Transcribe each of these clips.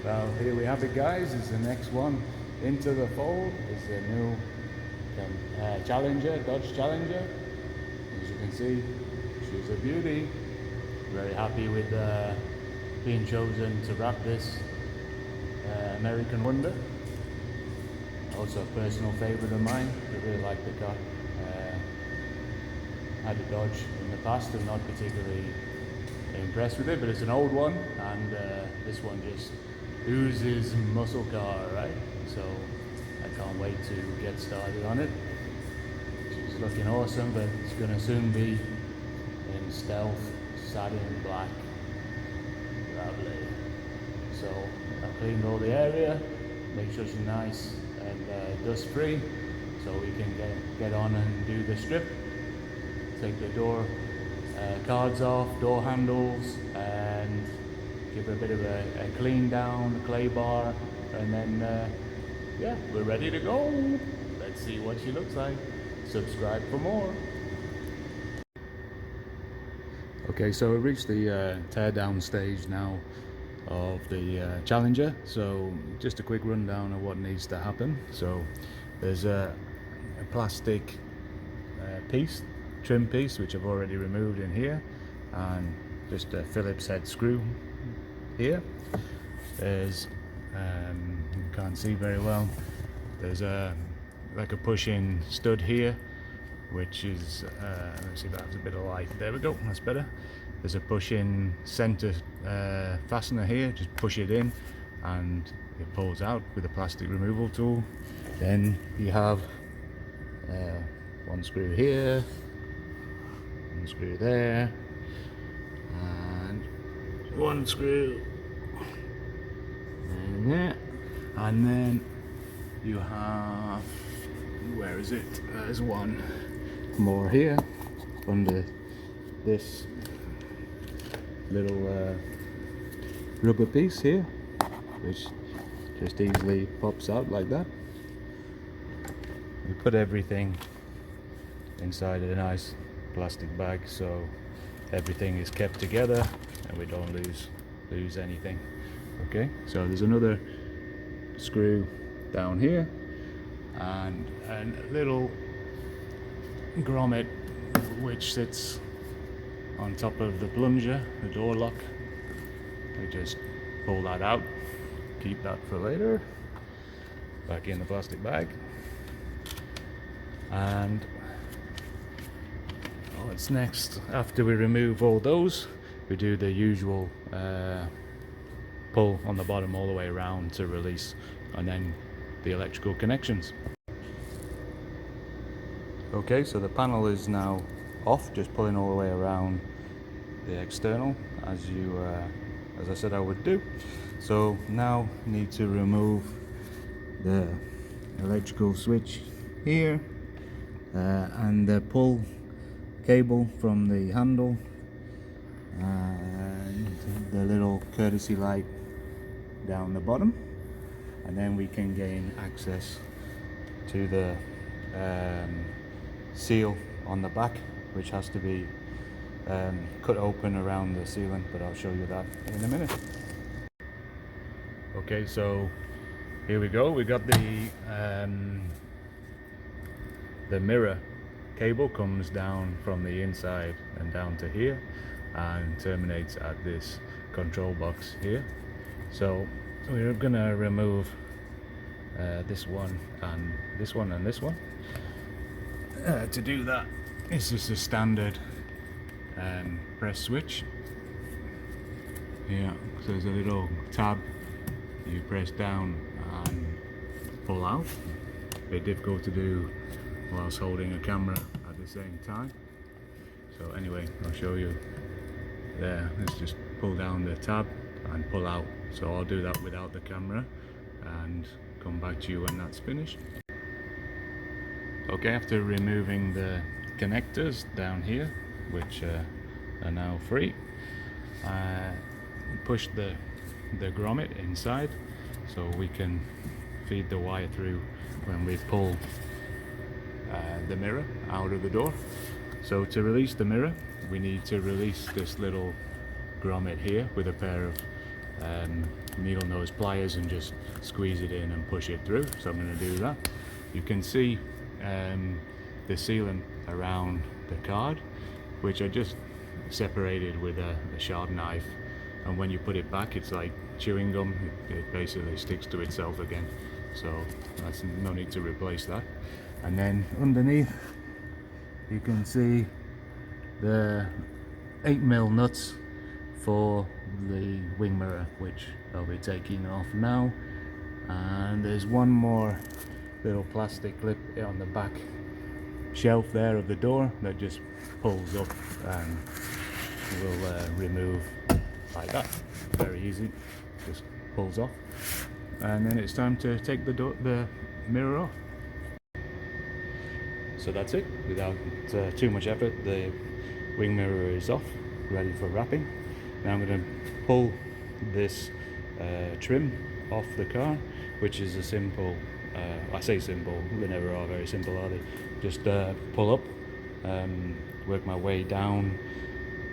Well, here we have it, guys. It's the next one into the fold. It's a new Challenger, Dodge Challenger. As you can see, she's a beauty. Very happy with being chosen to wrap this American Wonder. Also a personal favourite of mine. I really like the car. Had a Dodge in the past and not particularly impressed with it, but it's an old one, and this one just oozes muscle car, right? So I can't wait to get started on it. She's looking awesome, but it's going to soon be in stealth satin black. Lovely. So I've cleaned all the area, make sure she's nice and dust free, so we can get on and do the strip. Take the door cards off, door handles, and give her a bit of a clean down, a clay bar, and then yeah, we're ready to go. Let's see what she looks like. Subscribe for more. Okay, so we've reached the tear down stage now of the Challenger. So just a quick rundown of what needs to happen. So there's a plastic piece, trim piece, which I've already removed in here, and just a Phillips head screw here. There's you can't see very well, there's like a push-in stud here, which is let's see if that has a bit of light. There we go, that's better. There's a push-in center fastener here. Just push it in and it pulls out with a plastic removal tool. Then you have one screw here, one screw there, and one screw in there, and then you have, where is it? There's one more here under this little rubber piece here, which just easily pops out like that. We put everything inside a nice plastic bag so everything is kept together and we don't lose anything. Okay, so there's another screw down here and a little grommet which sits on top of the plunger, the door lock. We just pull that out, keep that for later, back in the plastic bag. And what's next? After we remove all those, we do the usual pull on the bottom all the way around to release, and then the electrical connections. Okay, so the panel is now off, just pulling all the way around the external as I said I would do. So now need to remove the electrical switch here and the pull cable from the handle and the little courtesy light down the bottom, and then we can gain access to the seal on the back, which has to be cut open around the sealant, but I'll show you that in a minute. Okay, so here we go. We got the mirror cable comes down from the inside and down to here and terminates at this control box here. So we're gonna remove this one and this one and this one. To do that, it's just a standard press switch. Yeah, so there's a little tab you press down and pull out. A bit difficult to do whilst holding a camera at the same time. So anyway, I'll show you there. Let's just pull down the tab and pull out. So I'll do that without the camera and come back to you when that's finished. Okay, after removing the connectors down here, which are now free, push the grommet inside so we can feed the wire through when we pull the mirror out of the door. So to release the mirror, we need to release this little grommet here with a pair of needle nose pliers and just squeeze it in and push it through. So I'm going to do that. You can see the sealant around the card, which I just separated with a sharp knife, and when you put it back, it's like chewing gum. It basically sticks to itself again, so that's no need to replace that. And then underneath you can see the 8mm nuts for the wing mirror, which I'll be taking off now. And there's one more little plastic clip on the back shelf there of the door that just pulls up and will remove like that. Very easy, just pulls off. And then it's time to take the mirror off. So that's it. Without too much effort, the wing mirror is off, ready for wrapping. Now I'm going to pull this trim off the car, which is a simple, I say simple, they never are very simple, are they? Just pull up, work my way down,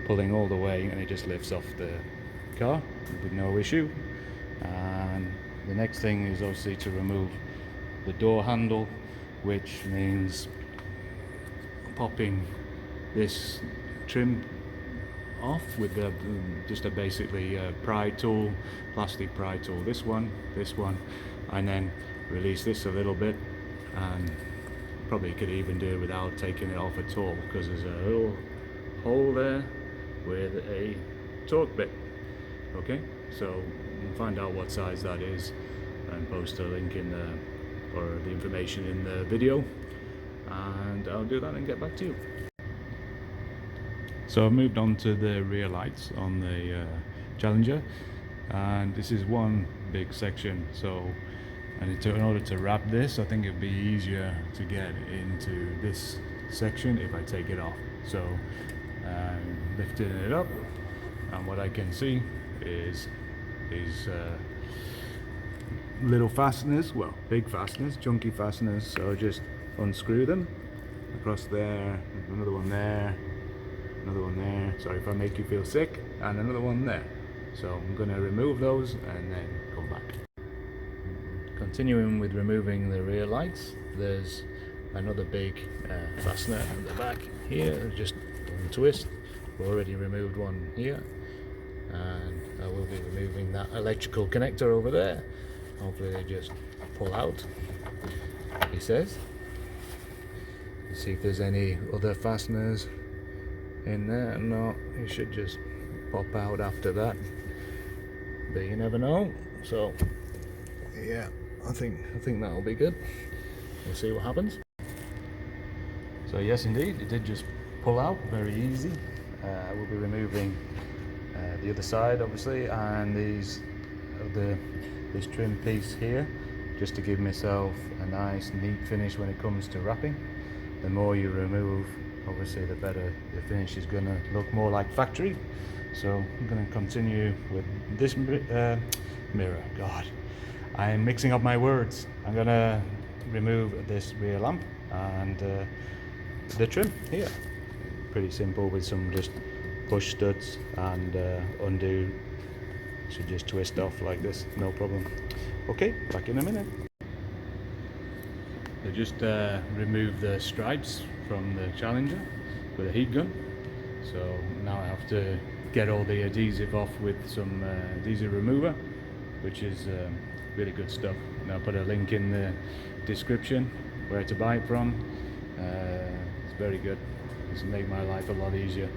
pulling all the way, and it just lifts off the car with no issue. And the next thing is obviously to remove the door handle, which means popping this trim off with just a basically pry tool, plastic pry tool. This one, and then release this a little bit, and probably could even do it without taking it off at all, because there's a little hole there with a torque bit. Okay, so we'll find out what size that is and post a link in the, or the information in the video, and I'll do that and get back to you. So I've moved on to the rear lights on the Challenger, and this is one big section. So in order to wrap this, I think it'd be easier to get into this section if I take it off. So lifting it up, and what I can see is these little fasteners, well, big fasteners, chunky fasteners. So just unscrew them across there, another one there, another one there. Sorry if I make you feel sick. And another one there. So I'm going to remove those and then come back. Continuing with removing the rear lights, there's another big fastener at the back here. Just untwist. We've already removed one here, and I will be removing that electrical connector over there. Hopefully they just pull out, he says. Let's see if there's any other fasteners in there. No, it should just pop out after that, but you never know. So yeah, I think that'll be good. We'll see what happens. So yes, indeed, it did just pull out very easy. I will be removing the other side, obviously, and this trim piece here, just to give myself a nice neat finish when it comes to wrapping. The more you remove, obviously, the better the finish is going to look, more like factory. So I'm going to continue with this mirror. God, I am mixing up my words. I'm going to remove this rear lamp and the trim here. Pretty simple, with some just push studs and undo. Should just twist off like this, no problem. Okay, back in a minute. I just removed the stripes from the Challenger with a heat gun. So now I have to get all the adhesive off with some adhesive remover, which is really good stuff. And I'll put a link in the description where to buy it from. It's very good. It's make my life a lot easier.